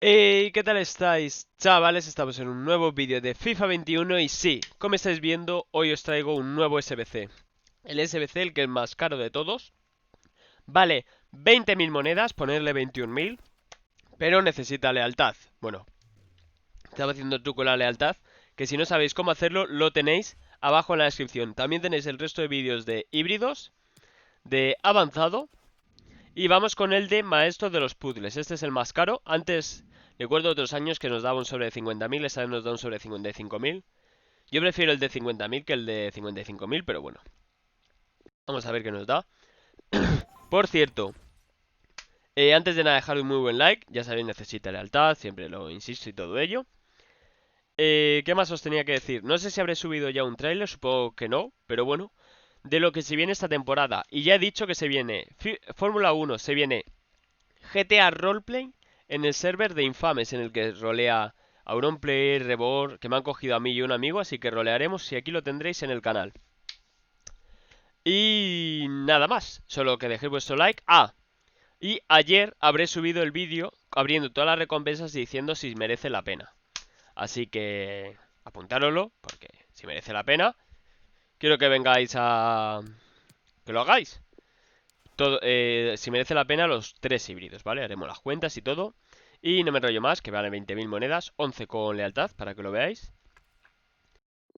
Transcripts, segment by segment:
¿Qué tal estáis, chavales? Estamos en un nuevo vídeo de FIFA 21 y sí, como estáis viendo, hoy os traigo un nuevo SBC. El SBC, el que es más caro de todos, vale 20.000 monedas, ponerle 21.000, pero necesita lealtad. Bueno, estaba haciendo el truco de la lealtad, que si no sabéis cómo hacerlo, lo tenéis abajo en la descripción. También tenéis el resto de vídeos de híbridos, de avanzado. Y vamos con el de maestro de los puzzles. Este es el más caro. Antes, recuerdo otros años que nos daba un sobre de 50.000. Esta vez nos da un sobre de 55.000. Yo prefiero el de 50.000 que el de 55.000, pero bueno. Vamos a ver qué nos da. Por cierto, antes de nada dejar un muy buen like. Ya sabéis, necesita lealtad, siempre lo insisto y todo ello. ¿Qué más os tenía que decir? No sé si habré subido ya un tráiler, supongo que no, pero bueno. De lo que se viene esta temporada. Y ya he dicho que se viene Fórmula 1, se viene GTA Roleplay en el server de Infames, en el que rolea Auronplay, Rebor, que me han cogido a mí y un amigo, así que rolearemos y aquí lo tendréis en el canal. Y nada más, solo que dejéis vuestro like. Y ayer habré subido el vídeo abriendo todas las recompensas y diciendo si merece la pena. Así que apuntároslo, porque si merece la pena, quiero que vengáis a... que lo hagáis. Todo, si merece la pena los tres híbridos, ¿vale? Haremos las cuentas y todo. Y no me enrollo más, que valen 20.000 monedas, 11 con lealtad, para que lo veáis.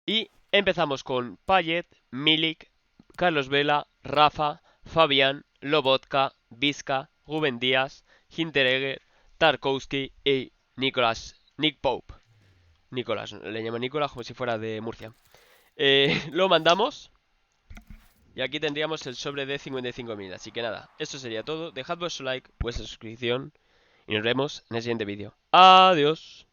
Y empezamos con Payet, Milik, Carlos Vela, Rafa, Fabián, Lobotka, Vizca, Rubén Díaz, Hinteregger, Tarkowski y Nick Pope. Nicolás, le llamo Nicolás como si fuera de Murcia. Lo mandamos. Y aquí tendríamos el sobre de 55.000. Así que nada, esto sería todo. Dejad vuestro like, vuestra suscripción. Y nos vemos en el siguiente vídeo. Adiós.